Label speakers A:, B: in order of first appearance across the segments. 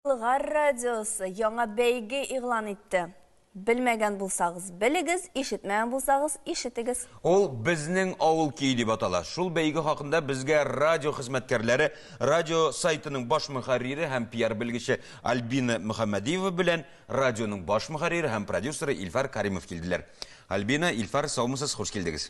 A: Bulgar radiosu яңа бәйге игълан итте. Bilmәгән булсагыз, белегез, ишетмәгән булсагыз, ишетегез.
B: Ул безнең авыл көе дип атала. Шул бәйге хакында безгә радио хезмәткәрләре, радио сайтының баш мөхәррире һәм пиар белгече Альбина Мөхәммәдиева белән радионың баш мөхәррире һәм продюсеры Илфар Каримов килделәр. Альбина, Илфар, саумысыз, хош килдегез.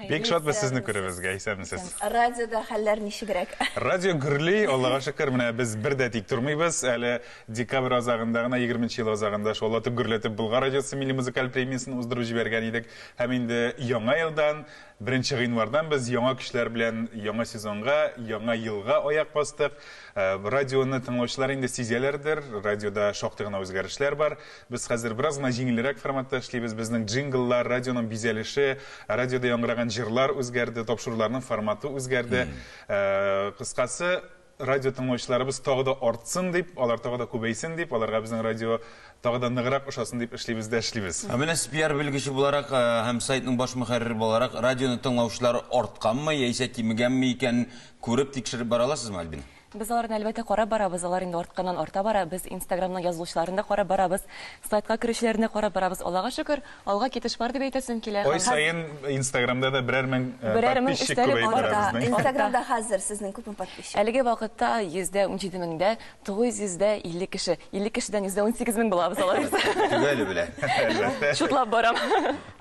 C: Бик шат без сезне күребезгә, исәнмесез.
A: Радиода хәлләр ничегрәк?
C: Радио гөрли, Аллага шөкер, менә без бер дә тик тормыйбыз. Әле декабрь азагында гына 20 ел азагында шулатып гөрләтеп Болгар радиосы милли музыкаль премиясын уздырып җибәргән идек. Һәм инде яңа елдан 1 гыйнвардан без яңа көчләр белән яңа сезонга, яңа елга аяк бастык. Радионы тыңлаучылар инде сизәләрдер. Радиода шактый гына үзгәрешләр бар. Без хәзер бераз гына җиңелрәк форматта эшлибез. Безнең джингллар, радионың бизәлеше, радиода яңгыраган җырлар үзгәрде, тапшыруларның форматы үзгәрде. Кыскасы, радио тыңлаучыларыбыз тагы да артсын дип, алар тагы да күбәйсен дип, аларга безнең радио тагы да ныграк ошасын дип эшлибез дә эшлибез.
B: Менә пиар белгече буларак һәм сайтның баш мөхәррире буларак радионы тыңлаучылар артканмы яисә кимегәнме икән күреп тикшереп бара аласызмы, Альбин?
D: Biz аларны әлбәттә карап барабыз, алар инде артканнан арта бара. Без Инстаграмның язылышларында карап барабыз, сайтка керүчеләрне карап барабыз. Аллага шөкер, алга китеш бар дип әйтәсем килә.
C: Ой сайын Инстаграмда да берәр мең подписчик күбәйеп бара безнең.
A: Инстаграмда хәзер сезнең күпме подписчик?
D: Әлеге вакытта 117 меңдә 950 кеше, 50 кешедән 118 мең булабыз аларбыз.
B: Түгеле белә.
C: Әлбәттә.
D: Шутлап барам.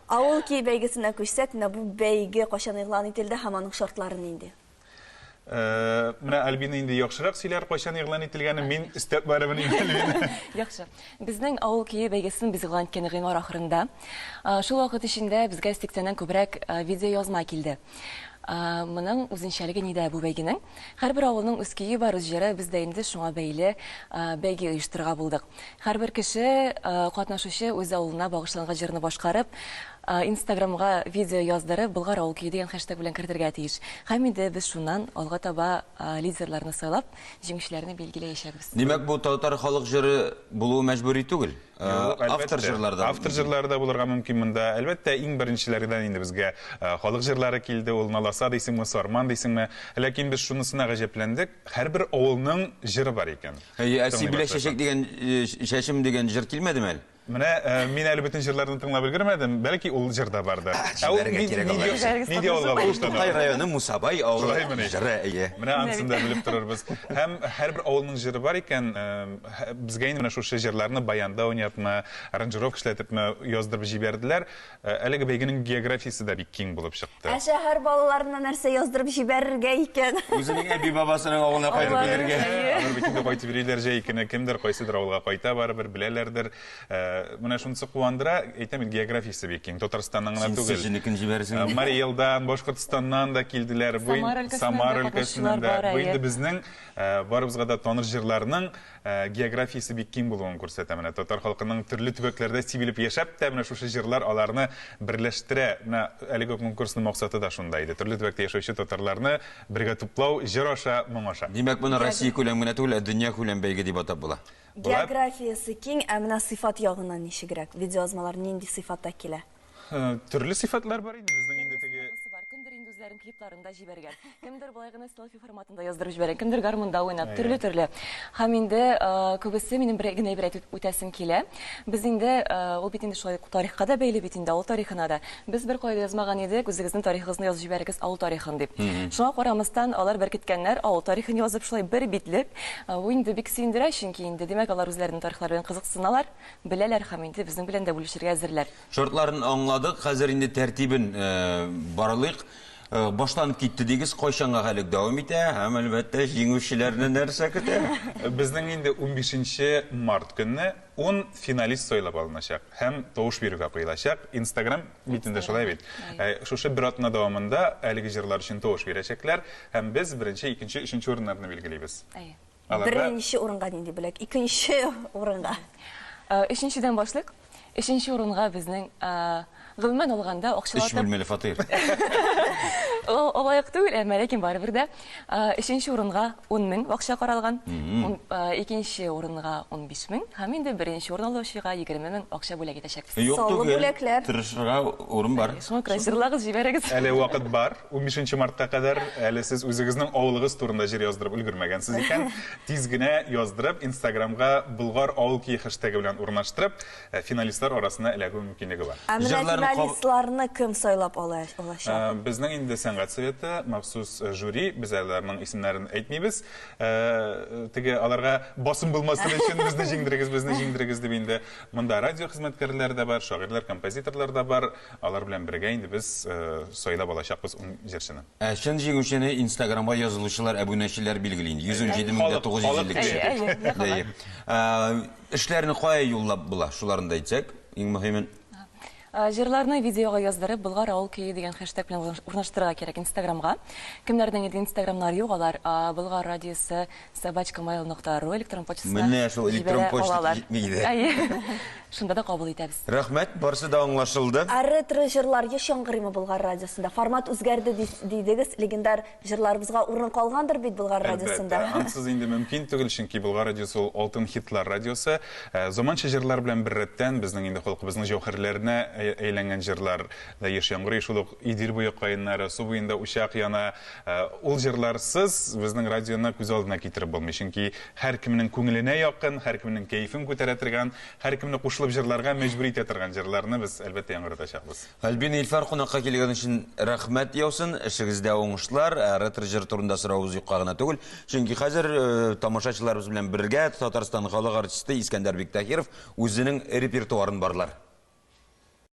A: Авыл көе бәйгесенә күчсәк, бу бәйге кайчан игълан ителде һәм аның шартлары нинди?
C: Менә Альбина инде яхшырак сөйләр, кайчан игълан ителгәнен мин истәп барабын инде.
D: Яхшы. Безнең авыл көе бәйгесен без игълан иткән гыйнвар ахырында. Шул вакыт эчендә безгә 80-нән күбрәк видео язма килде. Моның үзенчәлеге нидә бу бәйгенең? Һәрбер авылның үз көе бар, үз җыры, без дә инде шуңа бәйле бәйге оештырырга булдык. Һәрбер кеше, катнашучы үз авылына багышланган җырны башкарып, Инстаграмга видео яздырып, Болгар авыл көе дигән хэштег белән кертергә тиеш. Һәм инде без шуннан алга таба лидерларны сайлап, җиңүчеләрне билгеләячәкбез.
B: Димәк, бу татар халык җыры булуы мәҗбүри түгел. Автор җырларда.
C: Автор җырларда булырга мөмкин монда. Әлбәттә, иң беренчеләрдән инде безгә халык җырлары килде. Ул Наласа дисеңме, Сарман дисеңме. Ләкин без шунысына гаҗәпләндек. Һәрбер авылның җыры бар икән.
B: Сибилә чәчәк дигән чәчем дигән җыр килмәдеме әле?
C: Менә мин әле бөтен җырларны тыңлап өлгермәдем. Бәлки ул җырда бардыр. Нидә алга башлады?
B: Кай районы Мусабай авылы җыры, әйе.
C: Менә анысын да белеп торырбыз. Һәм һәрбер авылның җыры бар икән. Безгә инде менә шушы җырларны баянда уйнатма, аранжировка эшләтепме яздырып җибәрделәр. Әлеге бәйгенең географиясе дә бик киң булып чыкты.
A: Ә шәһәр балаларына нәрсә яздырып җибәрергә икән?
B: Үзенең әби бабасының авылына кайтып килергә.
C: Алар бит инде кайтып йөриләр җәй көне, кемдер кайсыдыр авылга кайта барыбер беләләрдер. Менә шунысы куандыра, әйтәм, географиясе бик киң. Татарстанның гына түгел.
B: Синекен җибәрсен.
C: Мари Елдан, Башкортстаннан да килделәр. Самар өлкәсеннән дә. Бу инде безнең барыбызга да таныр җырларның географиясе бик киң булуын күрсәтә. Менә татар халкының төрле төбәкләрдә сибилеп яшәп тә, менә шушы җырлар аларны берләштерә. Менә әлеге конкурсның максаты да шунда иде. Төрле төбәктә яшәүче татарларны бергә туплау, җыр аша, моң аша.
B: Димәк, моны Россия күләмендә түгел, дөнья күләм бәйге дип атап була.
A: Географиясы киң, ә менә сыйфат ягыннан ничегрәк? Видеоязмалар нинди сыйфатта килә?
C: Төрле сыйфатлар бар инде безнең инде теге.
D: Кемдер инде үзләрен клипларында җибәргән, кемдер болай гына селфи форматында яздырып җибәргән, кемдер гармунда уйнап, төрле. Һәм инде күбесе минем бер генә әйтеп үтәсем килә. Без инде ул бит инде шулай тарихка да бәйле бит инде, авыл тарихына да. Без бер кайда язмаган идек, үзегезнең тарихыгызны язып җибәрегез авыл тарихын дип. Шуңа карамастан алар беркеткәннәр авыл тарихын язып шулай бер битлек. Бу инде бик сөендерә, чөнки инде димәк алар үзләренең тарихлары белән кызыксыналар, беләләр һәм инде безнең белән дә бүлешергә әзерләр.
B: Шартларын аңладык, хәзер инде тәртибен баралыйк. Башланып китте дигез, кайчанга хәлек дәвам итә, һәм әлбәттә җиңүчеләрне нәрсә көтә?
C: Безнең инде 15 март көнне 10 финалист сайлап алыначак һәм тавыш бирүгә куелачак. Инстаграм битендә шулай бит. Шушы бер атна дәвамында әлеге җырлар өчен тавыш бирәчәкләр һәм без беренче, икенче, өченче урыннарны билгелибез.
A: Беренче урынга нинди бүләк, икенче урынга.
D: Өченчедән башлык. Өченче урынга безнең гомумән алганда акчалата
B: 3 бүлмәле фатир.
D: Олайык түгел, ләкин барыбер дә 3нче урынга 10 мең акча каралган, 2нче урынга 15 мең, һәм инде 1нче урын алучыга 20 мең акча бүләк итәчәкбез.
B: Юк
A: Солы
B: түгел.
A: бүләкләр.
B: Тырышырга урын бар.
D: Шуңа күрә җырлагыз, җибәрегез.
C: Әле вакыт бар. 15 мартка кадәр әле сез үзегезнең авылыгыз турында җыр яздырып өлгермәгәнсез икән. Тиз генә яздырып, Инстаграмга Болгар авыл ки хэштегы белән урнаштырып, финалистлар арасына эләгү мөмкинлеге бар.
A: Ә менә
B: Җырларны
A: финалистларны кем сайлап алачак?
C: Безнең инде сәнгать советы, махсус жюри, без аларның исемнәрен әйтмибез. Теге аларга басым булмасын өчен безне җиңдерегез дип инде монда радио хезмәткәрләре дә бар, шагыйрьләр, композиторлар да бар. Алар белән бергә инде без сайлап алачакбыз 10 җырчыны.
B: Чын җиңүчене Инстаграмга язылучылар, әбүнәчеләр билгели инде. 117,950. Эшләрне кая юллап була? Шуларын да әйтсәк, иң мөһимен.
D: Җырларны видеога яздырып, Болгар авыл көе дигән хэштег белән урнаштырырга кирәк Инстаграмга. Кемнәрнең инде Инстаграмнары юк, алар Болгар радиосы @mail.ru электрон почтасына.
B: Менә шул электрон почта җитмәйде.
D: Шунда да кабул итәбез.
B: Рәхмәт, барысы да аңлашылды.
A: Ретро җырлар еш яңгырыймы Болгар радиосында? Формат үзгәрде дидегез, легендар җырларыбызга урын калгандыр бит Болгар радиосында.
C: Ансыз инде мөмкин түгел, чөнки Болгар радиосы ул алтын хитлар радиосы. Заманча җырлар белән бер рәттән безнең инде халкыбызның җәүһәрләренә әйләнгән җырлар да еш яңгырый, шул ук Идел буе каеннары, су буенда учак яна. Ул җырларсыз безнең радионы күз алдына китереп булмый, чөнки һәр кемнең күңеленә якын, һәр кемнең кайфын күтәрә торган, һәр кемне кушылып җырларга мәҗбүр итә торган җырларны без әлбәттә яңгыратачакбыз.
B: Альбина Илфар кунакка килгән өчен рәхмәт яусын. Эшегездә уңышлар. Ретро җыр турында соравыбыз юкка гына түгел, чөнки хәзер тамашачыларыбыз белән бергә Татарстан халык артисты Искәндәр Биктахиров үзенең репертуарын барлар.